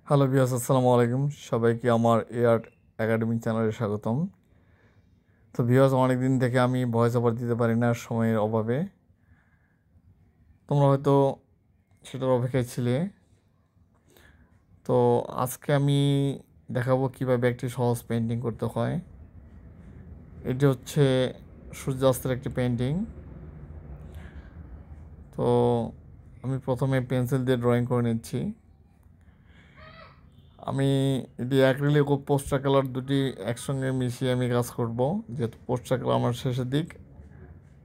Hello viewers, আসসালামু আলাইকুম। সবাইকে আমার এআর্ট একাডেমিক চ্যানেলে স্বাগতম। তো ভিউয়ার্স, অনেক দিন থেকে আমি ভয়েস ওভার দিতে পারি না সময়ের অভাবে। তোমরা হয়তো সেটার অপেক্ষায় ছিলে। তো আজকে আমি দেখাবো কিভাবে একটি সহজ পেন্টিং করতে হয়। এটি হচ্ছে সূর্যাস্তের একটি পেন্টিং। তো আমি প্রথমে পেন্সিল দিয়ে ড্রয়িং করে নিচ্ছি। আমি এটি অ্যাক্রিলিক ও পোস্টার কালার দুটি একসঙ্গে মিশিয়ে আমি কাজ করব। যেহেতু পোস্টার কালার আমার শেষের দিক,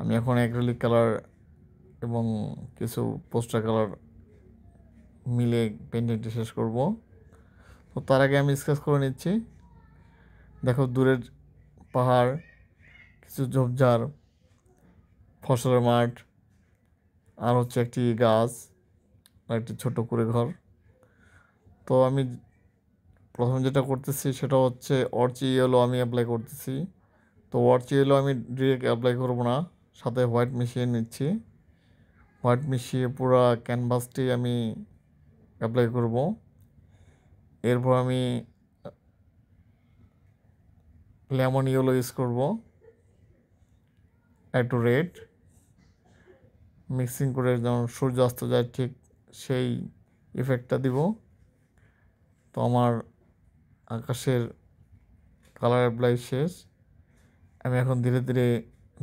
আমি এখন অ্যাক্রিলিক কালার এবং কিছু পোস্টার কালার মিলে পেন্টিংটি শেষ করব। তো তার আগে আমি স্কেচ করে নিচ্ছি। দেখো, দূরের পাহাড়, কিছু ঝোপঝাড়, ফসলের মাঠ, আর হচ্ছে একটি গাছ আর একটি ছোট কুঁড়ে ঘর। তো আমি প্রথমে যেটা করতেছি সেটা হচ্ছে অর্চি ইয়েলো আমি অ্যাপ্লাই করতেছি। তো অর্চি ইয়েলো আমি ডিরেক্ট অ্যাপ্লাই করব না, সাথে হোয়াইট মিশিয়ে নিচ্ছি। হোয়াইট মিশিয়ে পুরো ক্যানভাসটি আমি অ্যাপ্লাই করব। এরপর আমি লেমন ইয়েলো ইউজ করব, একটু রেড মিক্সিং করে যেমন সূর্য অস্ত যায় ঠিক সেই ইফেক্টটা দিব। তো আমার আকাশের কালার অ্যাপ্লাই শেষ। আমি এখন ধীরে ধীরে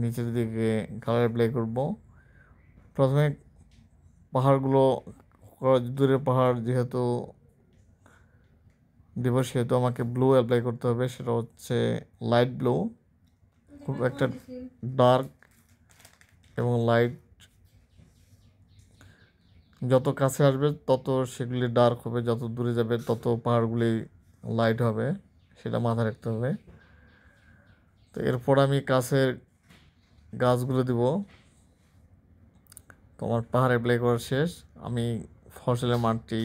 নিচের দিকে কালার অ্যাপ্লাই করব। প্রথমে পাহাড়গুলো, দূরের পাহাড় যেহেতু দিব সেহেতু আমাকে ব্লু অ্যাপ্লাই করতে হবে। সেটা হচ্ছে লাইট ব্লু, খুব একটা ডার্ক এবং লাইট। যত কাছে আসবে তত সেগুলি ডার্ক হবে, যত দূরে যাবে তত পাহাড়গুলি লাইট হবে, সেটা মাথায় রাখতে হবে। তো এরপর আমি কাছের গাছগুলো দিব। তো আমার পাহাড় অ্যাপ্লাই করা শেষ। আমি ফসলের মাঠটি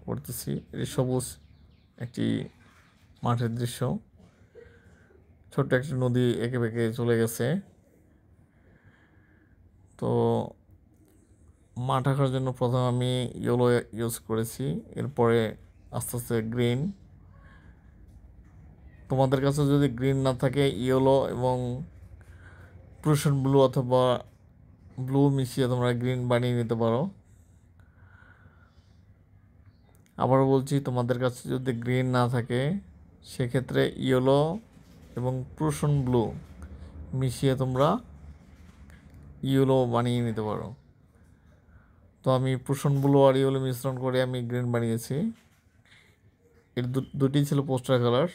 করতেছি। এটি সবুজ একটি মাঠের দৃশ্য, ছোট্ট একটি নদী এঁকে বেঁকে চলে গেছে। তো মাঠ আঁকার জন্য প্রথমে আমি ইয়েলো ইউজ করেছি, এরপরে আস্তে আস্তে গ্রিন। তোমাদের কাছে যদি গ্রিন না থাকে, ইয়েলো এবং প্রুশন ব্লু অথবা ব্লু মিশিয়ে তোমরা গ্রিন বানিয়ে নিতে পারো। আবারও বলছি, তোমাদের কাছে যদি গ্রিন না থাকে সেক্ষেত্রে ইয়েলো এবং প্রুশন ব্লু মিশিয়ে তোমরা ইয়েলো বানিয়ে নিতে পারো। তো আমি প্রুশন ব্লু আর ইয়েলো মিশ্রণ করে আমি গ্রিন বানিয়েছি। এর দুটি ছিল পোস্টার কালার।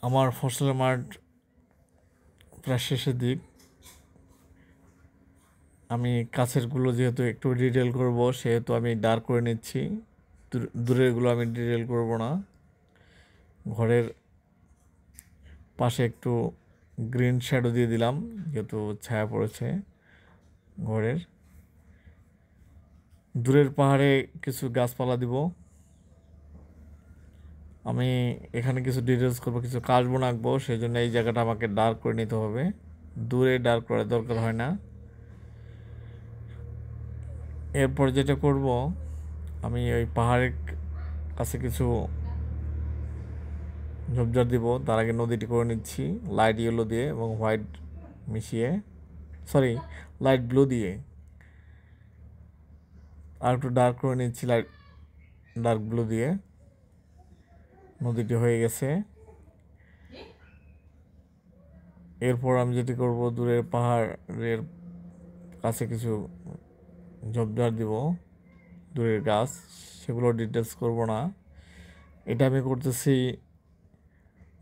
আমার ফসলের মাঠ প্রায় শেষের দিক। আমি কাছেরগুলো যেহেতু একটু ডিটেল করব সেহেতু আমি ডার্ক করে নিচ্ছি, দূরেরগুলো আমি ডিটেল করব না। ঘরের পাশে একটু গ্রিন শ্যাডো দিয়ে দিলাম যেহেতু ছায়া পড়েছে ঘরের। দূরের পাহাড়ে কিছু গাছপালা দিব। আমি এখানে কিছু ডিটেলস করবো, কিছু কাশবন আঁকবো, সেই জন্য এই জায়গাটা আমাকে ডার্ক করে নিতে হবে। দূরে ডার্ক করার দরকার হয় না। এরপর যেটা করব, আমি ওই পাহাড়ের কাছে কিছু ঝোপঝাড় দিব। তার আগে নদীটি করে নিচ্ছি লাইট ইয়েলো দিয়ে এবং হোয়াইট মিশিয়ে, সরি, লাইট ব্লু দিয়ে। আর একটু ডার্ক করে নিচ্ছি লাইট ডার্ক ব্লু দিয়ে। নদীটি হয়ে গেছে। এরপর আমি যেটি করব, দূরের পাহাড়ের কাছে কিছু ঝোপঝাড় দিব, দূরের গাছ, সেগুলো ডিটেলস করব না। এটা আমি করতেছি।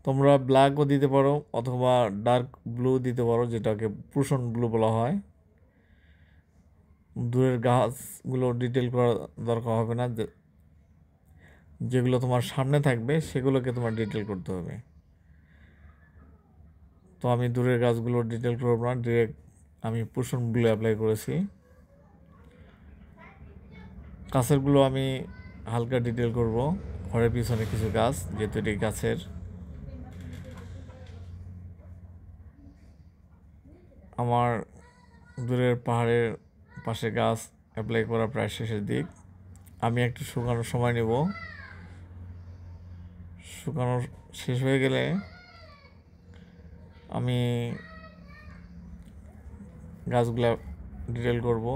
তোমরা ব্ল্যাকও দিতে পারো অথবা ডার্ক ব্লু দিতে পারো, যেটাকে প্রুশন ব্লু বলা হয়। দূরের গাছগুলো ডিটেল করার দরকার হবে না, যেগুলো তোমার সামনে থাকবে সেগুলোকে তোমার ডিটেল করতে হবে। তো আমি দূরের গাছগুলো ডিটেল করব না, ডিরেক্ট আমি প্রুশন ব্লু অ্যাপ্লাই করেছি। গাছেরগুলো আমি হালকা ডিটেল করব। ঘরের পিছনে কিছু গাছ, যেহেতু এটি গাছের। আমার দূরের পাহাড়ের পাশে গাছ অ্যাপ্লাই করা প্রায় শেষের দিক। আমি একটু শুকানোর সময় নেব। শুকানো শেষ হয়ে গেলে আমি গাছগুলা ডিটেল করব।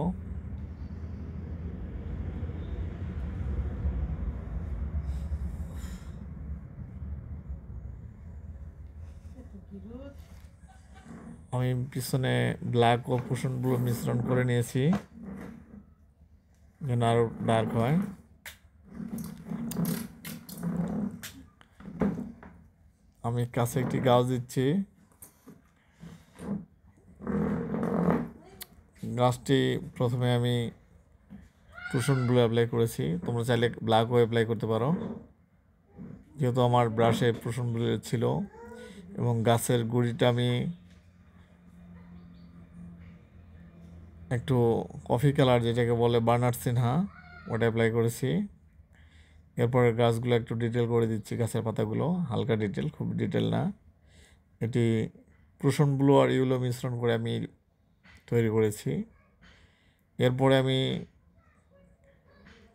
আমি পিছনে ব্ল্যাক ও কুশন ব্লু মিশ্রণ করে নিয়েছি যেন আরো ডার্ক হয়। আমি কাছে একটি গাছ দিচ্ছি। গাছটি প্রথমে আমি কুশন ব্লু অ্যাপ্লাই করেছি, তোমরা চাইলে ব্ল্যাকও অ্যাপ্লাই করতে পারো। যেহেতু আমার ব্রাশে কুশন ব্লু ছিল, এবং গাছের গুঁড়িটা আমি একটু কফি কালার যেটাকে বলে বার্নার্ড সিনহা ওটা অ্যাপ্লাই করেছি। এরপরে গাছগুলো একটু ডিটেল করে দিচ্ছি, গাছের পাতাগুলো হালকা ডিটেল, খুব ডিটেল না। এটি কুশন ব্লু আর ইউলো মিশ্রণ করে আমি তৈরি করেছি। এরপরে আমি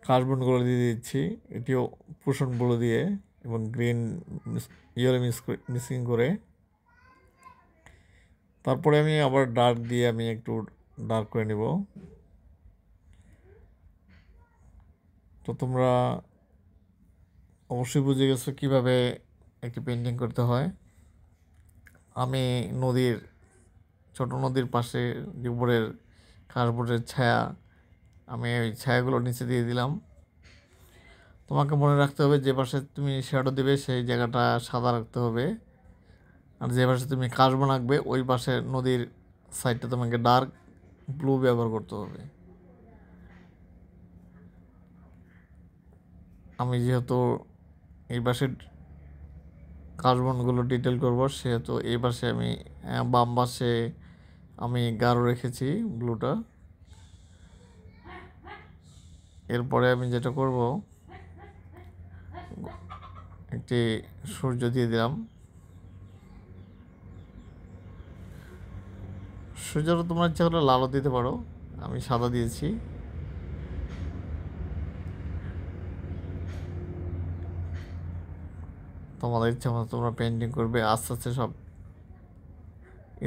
কাশবনগুলো দিয়ে দিচ্ছি, এটিও কুশন ব্লু দিয়ে এবং গ্রিন ইয়েলো মিক্সিং করে। তারপরে আমি আবার ডার্ক দিয়ে আমি একটু ডার্ক করে নেব। তো তোমরা অবশ্যই বুঝে গেছো কীভাবে একটি পেন্টিং করতে হয়। আমি ছোট নদীর পাশে যে উপরের কাশবনের ছায়া, আমি ওই ছায়াগুলো নিচে দিয়ে দিলাম। তোমাকে মনে রাখতে হবে যে পাশে তুমি শ্যাডো দেবে সেই জায়গাটা সাদা রাখতে হবে, আর যে পাশে তুমি কাশবন আঁকবে ওই পাশে নদীর সাইডটা তোমাকে ডার্ক ব্লু ব্যবহার করতে হবে। আমি যেহেতু এই পাশে কাশবনগুলো ডিটেল করব, সেহেতু এই পাশে আমি বাম পাশে আমি গাঢ় রেখেছি ব্লুটা। এরপরে আমি যেটা করব, একটি সূর্য দিয়ে দিলাম। সূর্যটা তোমরা ইচ্ছা করলে লালও দিতে পারো, আমি সাদা দিয়েছি। তোমাদের ইচ্ছা মতো তোমরা পেন্টিং করবে, আস্তে আস্তে সব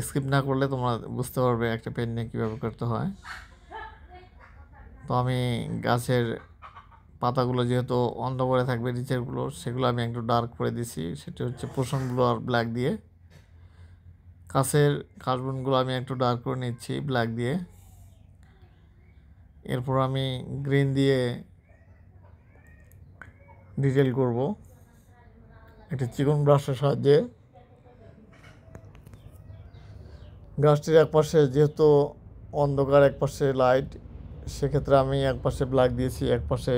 স্কিপ না করলে তোমরা বুঝতে পারবে একটা পেন্টিং কীভাবে করতে হয়। তো আমি গাছের পাতাগুলো যেহেতু অন্ধকারে থাকবে নিচেরগুলো, সেগুলো আমি একটু ডার্ক করে দিছি, সেটা হচ্ছে কুশন ব্লু আর ব্ল্যাক দিয়ে। কাশবনগুলো আমি একটু ডার্ক করে নিচ্ছি ব্ল্যাক দিয়ে। এরপর আমি গ্রিন দিয়ে ডিটেল করব একটি চিকন ব্রাশের সাহায্যে। গাছটির একপাশে যেহেতু অন্ধকার একপাশে লাইট, সেক্ষেত্রে আমি একপাশে ব্ল্যাক দিয়েছি, একপাশে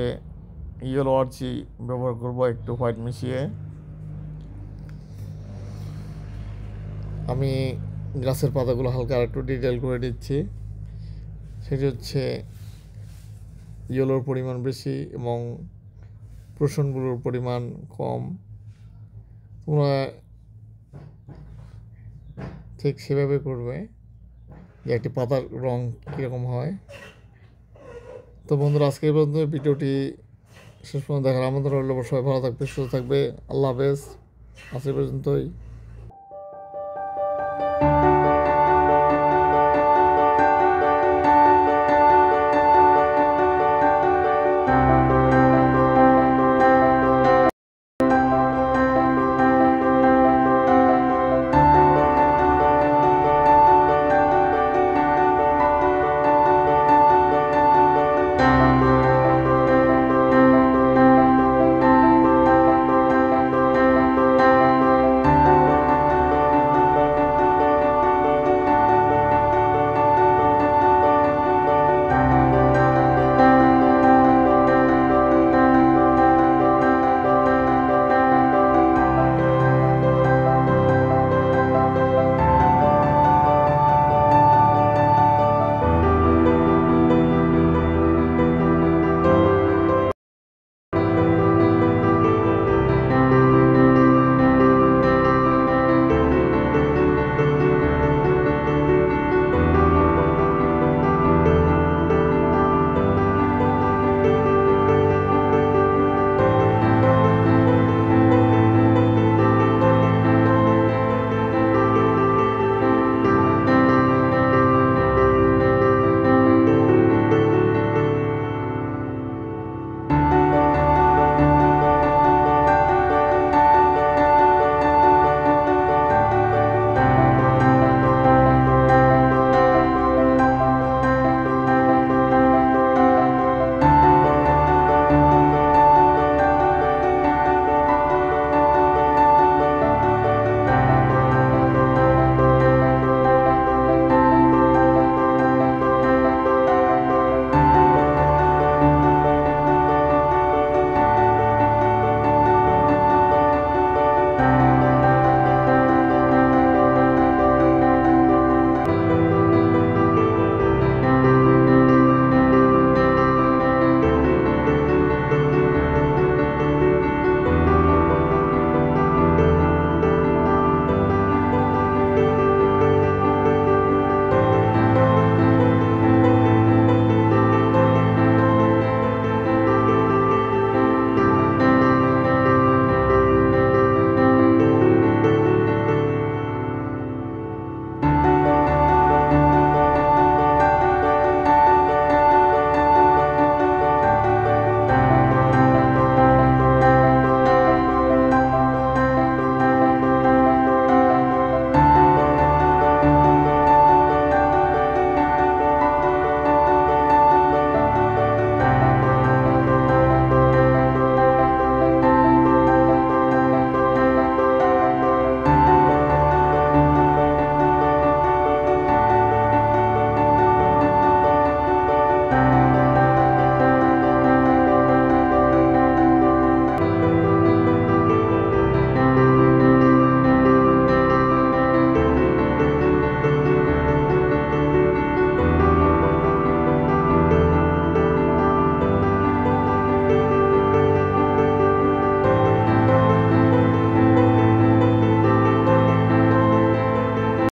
ইয়েলো আর্চি ব্যবহার করব একটু হোয়াইট মিশিয়ে। আমি গাছের পাতাগুলো হালকা একটু ডিটেল করে দিচ্ছি, সেটি হচ্ছে ইয়েলোর পরিমাণ বেশি এবং কুশনগুলোর পরিমাণ কম। তোমরা ঠিক সেভাবে করবে যে একটি পাতার রং কীরকম হয়। তো বন্ধুরা, আজকে এই পর্যন্ত ভিডিওটি শেষ পর্যন্ত দেখার আমাদের রইল। সবাই ভালো থাকবে, সুস্থ থাকবে। আল্লাহ হাফেজ। আজ এই পর্যন্তই।